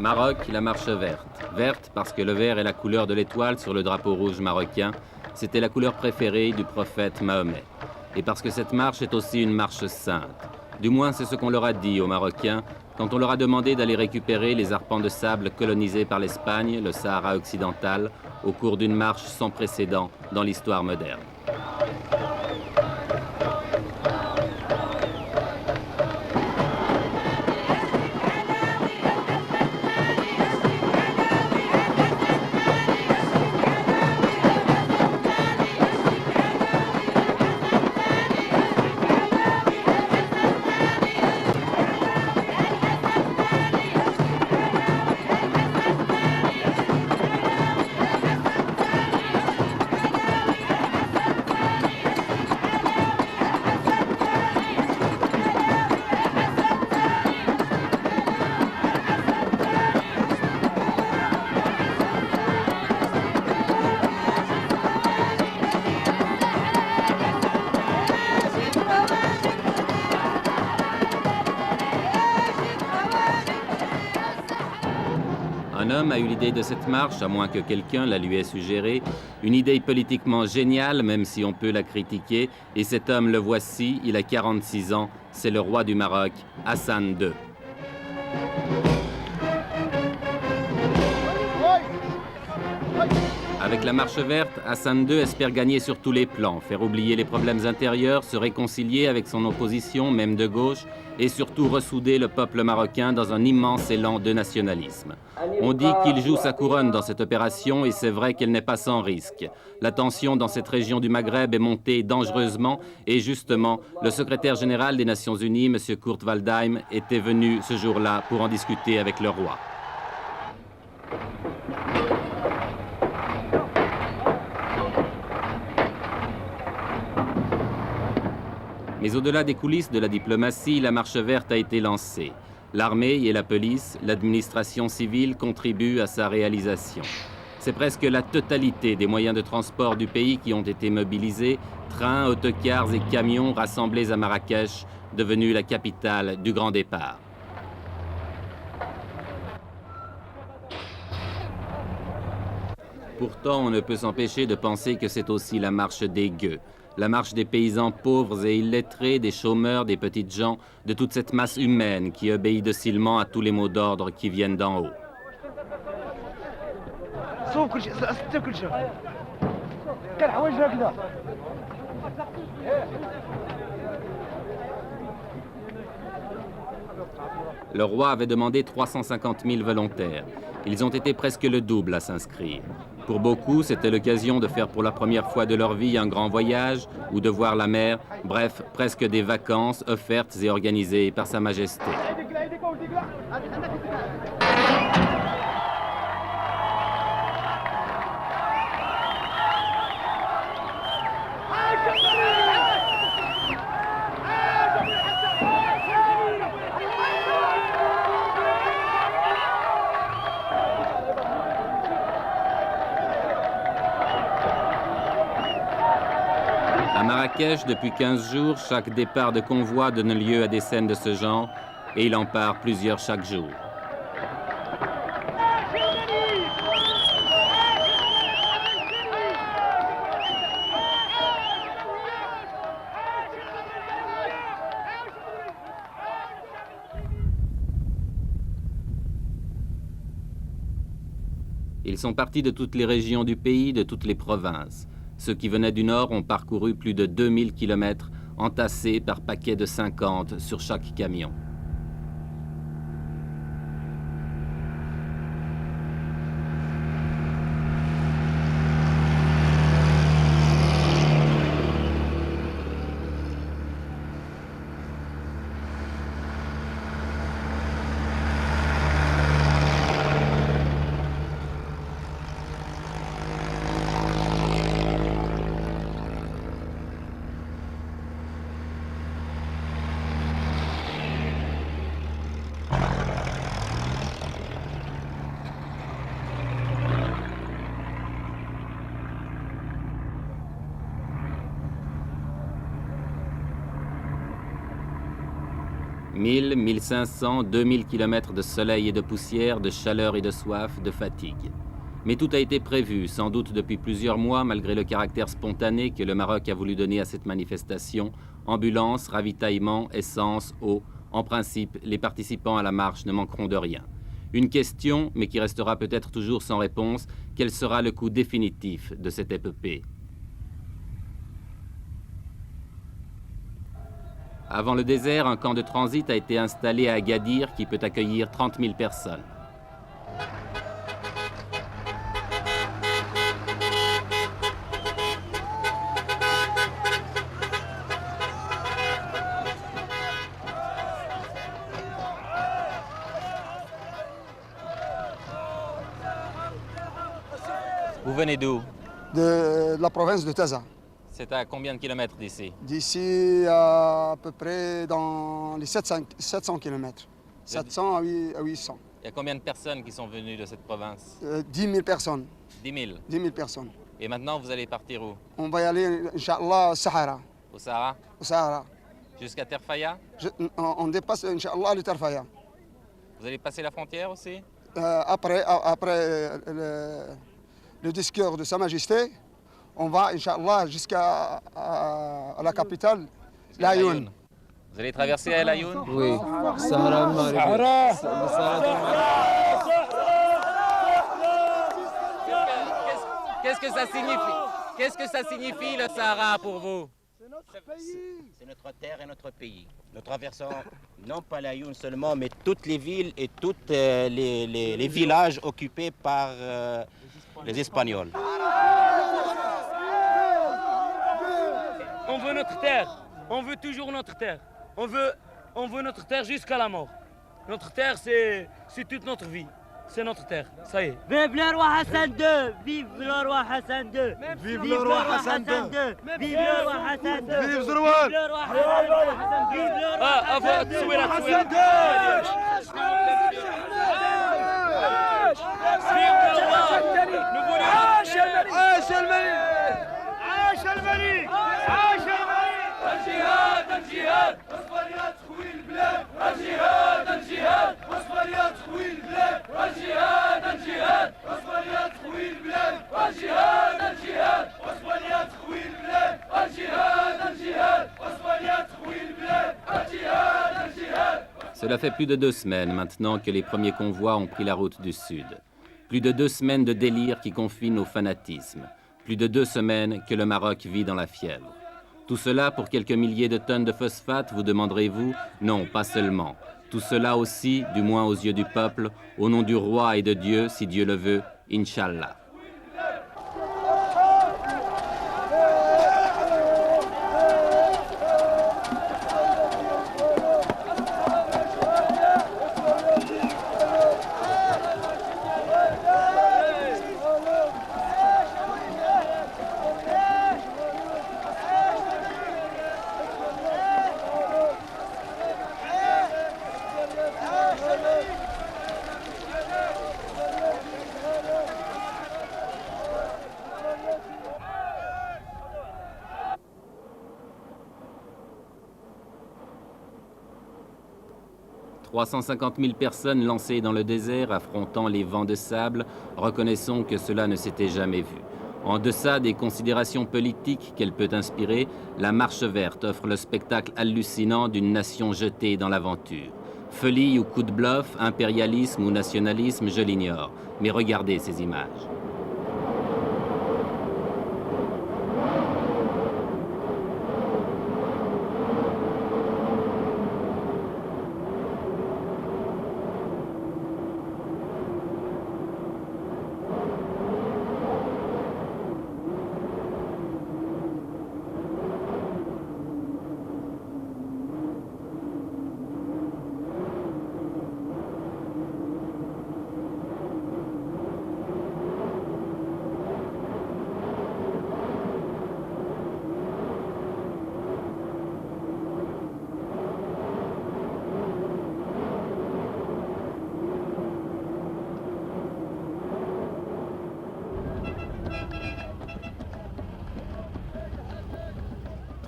Maroc, la marche verte. Verte parce que le vert est la couleur de l'étoile sur le drapeau rouge marocain. C'était la couleur préférée du prophète Mahomet. Et parce que cette marche est aussi une marche sainte. Du moins, c'est ce qu'on leur a dit aux Marocains quand on leur a demandé d'aller récupérer les arpents de sable colonisés par l'Espagne, le Sahara occidental, au cours d'une marche sans précédent dans l'histoire moderne. Un homme a eu l'idée de cette marche, à moins que quelqu'un la lui ait suggérée, une idée politiquement géniale, même si on peut la critiquer, et cet homme, le voici, il a 46 ans, c'est le roi du Maroc, Hassan II. Avec la marche verte, Hassan II espère gagner sur tous les plans, faire oublier les problèmes intérieurs, se réconcilier avec son opposition, même de gauche, et surtout ressouder le peuple marocain dans un immense élan de nationalisme. On dit qu'il joue sa couronne dans cette opération et c'est vrai qu'elle n'est pas sans risque. La tension dans cette région du Maghreb est montée dangereusement et justement, le secrétaire général des Nations Unies, M. Kurt Waldheim, était venu ce jour-là pour en discuter avec le roi. Mais au-delà des coulisses de la diplomatie, la marche verte a été lancée. L'armée et la police, l'administration civile contribuent à sa réalisation. C'est presque la totalité des moyens de transport du pays qui ont été mobilisés, trains, autocars et camions rassemblés à Marrakech, devenue la capitale du grand départ. Pourtant, on ne peut s'empêcher de penser que c'est aussi la marche des gueux. La marche des paysans pauvres et illettrés, des chômeurs, des petites gens, de toute cette masse humaine qui obéit docilement à tous les mots d'ordre qui viennent d'en haut. Le roi avait demandé 350 000 volontaires. Ils ont été presque le double à s'inscrire. Pour beaucoup, c'était l'occasion de faire pour la première fois de leur vie un grand voyage ou de voir la mer, bref, presque des vacances offertes et organisées par Sa Majesté. À Marrakech, depuis 15 jours, chaque départ de convoi donne lieu à des scènes de ce genre, et il en part plusieurs chaque jour. Ils sont partis de toutes les régions du pays, de toutes les provinces. Ceux qui venaient du nord ont parcouru plus de 2000 kilomètres, entassés par paquets de 50 sur chaque camion. 1000, 1500, 2000 kilomètres de soleil et de poussière, de chaleur et de soif, de fatigue. Mais tout a été prévu, sans doute depuis plusieurs mois, malgré le caractère spontané que le Maroc a voulu donner à cette manifestation. Ambulance, ravitaillement, essence, eau. En principe, les participants à la marche ne manqueront de rien. Une question, mais qui restera peut-être toujours sans réponse, quel sera le coût définitif de cette épopée? Avant le désert, un camp de transit a été installé à Agadir qui peut accueillir 30 000 personnes. Vous venez d'où? De la province de Taza. C'est à combien de kilomètres d'ici? D'ici à peu près dans les 700 km. 700 à 800. Il y a combien de personnes qui sont venues de cette province? 10 000 personnes. 10 000. 10 000 personnes. Et maintenant, vous allez partir où? On va y aller, Inch'Allah, au Sahara. Au Sahara? Au Sahara. Jusqu'à Terfaya? On dépasse, Inch'Allah, le Terfaya. Vous allez passer la frontière aussi? Après le discours de Sa Majesté, on va, Inch'Allah, jusqu'à la capitale, Laayoune. Vous allez traverser à Laayoune? Oui. Sahara Qu'est-ce que ça signifie? Qu'est-ce que ça signifie le Sahara pour vous? C'est notre terre et notre pays. Nous traversons non pas Laayoune seulement, mais toutes les villes et tous les villages occupés par les Espagnols. On veut notre terre, on veut toujours notre terre. On veut notre terre jusqu'à la mort. Notre terre, c'est toute notre vie. C'est notre terre, ça y est. Vive le roi Hassan II! Vive le roi Hassan II! Vive le roi Hassan II! Vive le roi Hassan II! Vive le roi! Vive le roi Hassan II! Vive le roi Hassan II! عاش الملك! عاش الملك! عاش الملك! الجهاد الجهاد اصبر يا تخوي البلاد الجهاد الجهاد اصبر يا تخوي البلاد الجهاد الجهاد اصبر يا تخوي البلاد الجهاد الجهاد اصبر يا تخوي البلاد الجهاد الجهاد اصبر يا تخوي البلاد الجهاد الجهاد. Cela fait plus de 2 semaines maintenant que les premiers convois ont pris la route du sud. Plus de 2 semaines de délire qui confine au fanatisme. Plus de 2 semaines que le Maroc vit dans la fièvre. Tout cela pour quelques milliers de tonnes de phosphate, vous demanderez-vous? Non, pas seulement. Tout cela aussi, du moins aux yeux du peuple, au nom du roi et de Dieu, si Dieu le veut, Inch'Allah. « 350 000 personnes lancées dans le désert, affrontant les vents de sable, reconnaissons que cela ne s'était jamais vu. En deçà des considérations politiques qu'elle peut inspirer, la Marche verte offre le spectacle hallucinant d'une nation jetée dans l'aventure. Folie ou coup de bluff, impérialisme ou nationalisme, je l'ignore. Mais regardez ces images.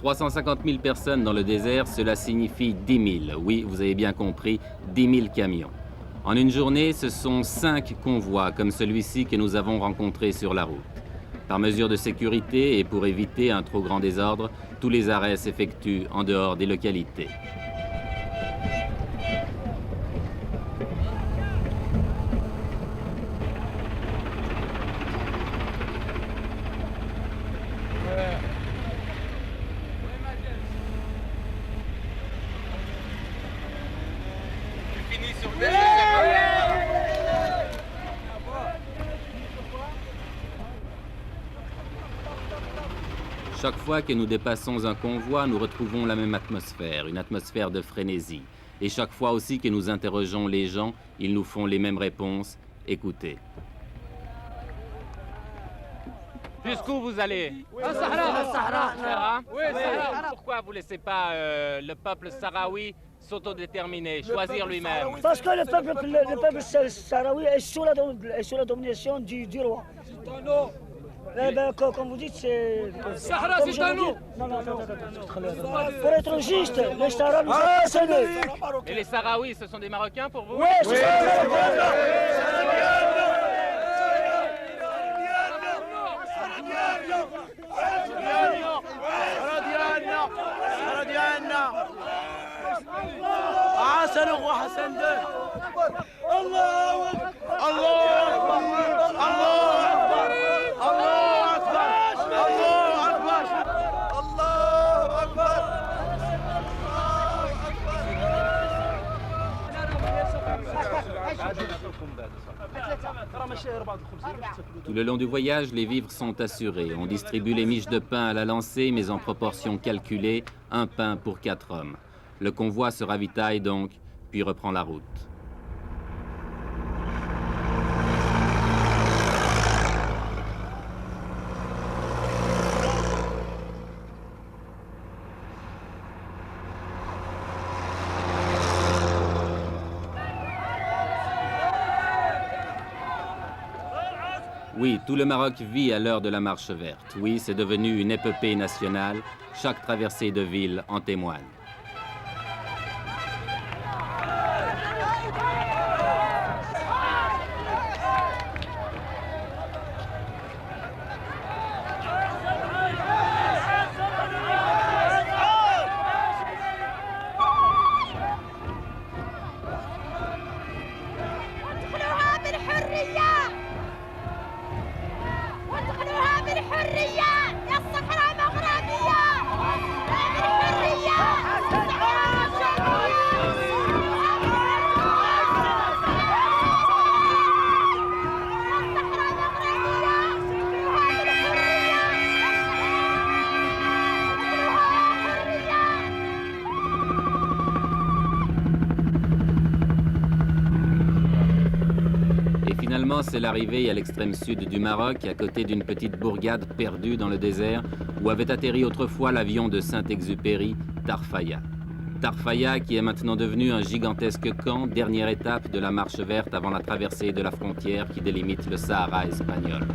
350 000 personnes dans le désert, cela signifie 10 000. Oui, vous avez bien compris, 10 000 camions. En une journée, ce sont 5 convois comme celui-ci que nous avons rencontré sur la route. Par mesure de sécurité et pour éviter un trop grand désordre, tous les arrêts s'effectuent en dehors des localités. Chaque fois que nous dépassons un convoi, nous retrouvons la même atmosphère, une atmosphère de frénésie. Et chaque fois aussi que nous interrogeons les gens, ils nous font les mêmes réponses. Écoutez. Jusqu'où vous allez? Sahara. Pourquoi vous ne laissez pas le peuple sahraoui s'autodéterminer, choisir lui-même? Parce que le peuple sahraoui est sous la domination du roi. Eh ben, comme vous dites, c'est... Sahara, c'est à nous. Non. Pour être juste, les Sahara nous ont assaillis. Et les Sahraouis, ce sont des Marocains pour vous? Oui, c'est ça. حسن هو حسن ده الله اكبر الله اكبر الله اكبر الله اكبر الله اكبر Tout le long du voyage, les vivres sont assurés. On distribue les miches de pain à la lancée, mais en proportion calculée, un pain pour 4 hommes. Le convoi se ravitaille donc, puis reprend la route. Oui, tout le Maroc vit à l'heure de la marche verte. Oui, c'est devenu une épopée nationale. Chaque traversée de ville en témoigne. C'est l'arrivée à l'extrême sud du Maroc, à côté d'une petite bourgade perdue dans le désert, où avait atterri autrefois l'avion de Saint-Exupéry, Tarfaya. Tarfaya qui est maintenant devenu un gigantesque camp, dernière étape de la marche verte avant la traversée de la frontière qui délimite le Sahara espagnol.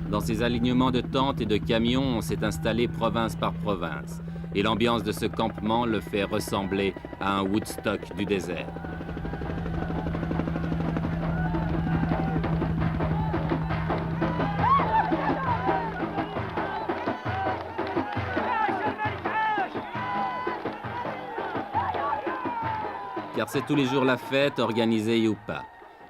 Dans ces alignements de tentes et de camions, on s'est installé province par province. Et l'ambiance de ce campement le fait ressembler à un Woodstock du désert. Car c'est tous les jours la fête, organisée ou pas.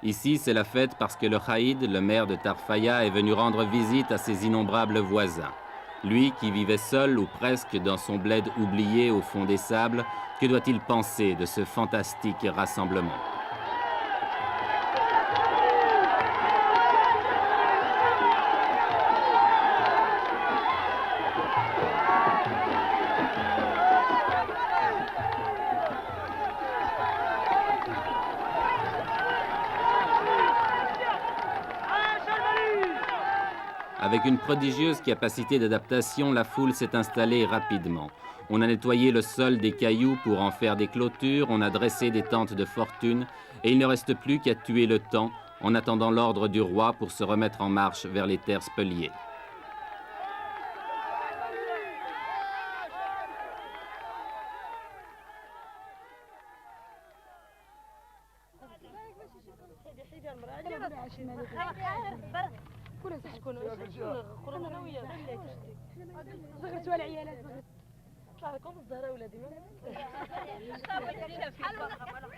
Ici, c'est la fête parce que le Khaïd, le maire de Tarfaya, est venu rendre visite à ses innombrables voisins. Lui, qui vivait seul ou presque dans son bled oublié au fond des sables, que doit-il penser de ce fantastique rassemblement ? Avec une prodigieuse capacité d'adaptation, la foule s'est installée rapidement. On a nettoyé le sol des cailloux pour en faire des clôtures, on a dressé des tentes de fortune, et il ne reste plus qu'à tuer le temps en attendant l'ordre du roi pour se remettre en marche vers les terres spoliées.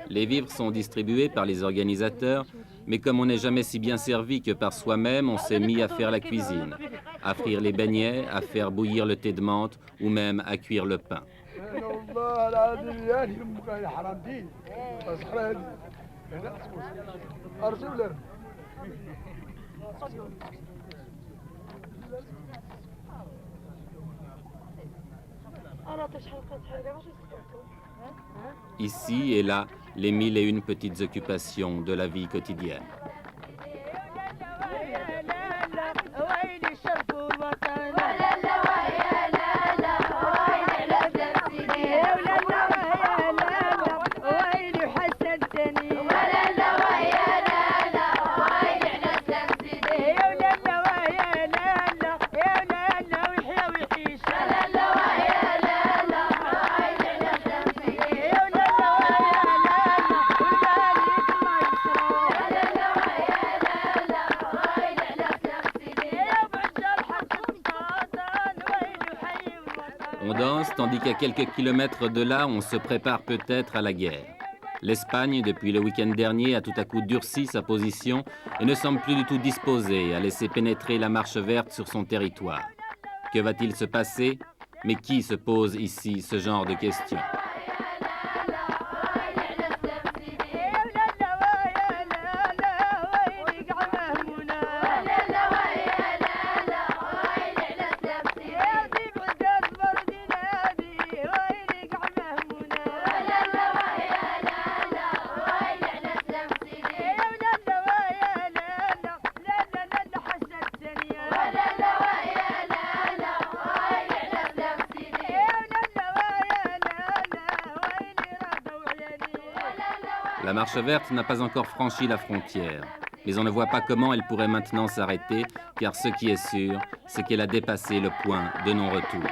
Les vivres sont distribués par les organisateurs, mais comme on n'est jamais si bien servi que par soi-même, on s'est mis à faire la cuisine, à frire les beignets, à faire bouillir le thé de menthe ou même à cuire le pain. Ici et là, les 1001 petites occupations de la vie quotidienne. On danse, tandis qu'à quelques kilomètres de là, on se prépare peut-être à la guerre. L'Espagne, depuis le week-end dernier, a tout à coup durci sa position et ne semble plus du tout disposée à laisser pénétrer la marche verte sur son territoire. Que va-t-il se passer? Mais qui se pose ici ce genre de questions? La marche verte n'a pas encore franchi la frontière, mais on ne voit pas comment elle pourrait maintenant s'arrêter, car ce qui est sûr, c'est qu'elle a dépassé le point de non-retour.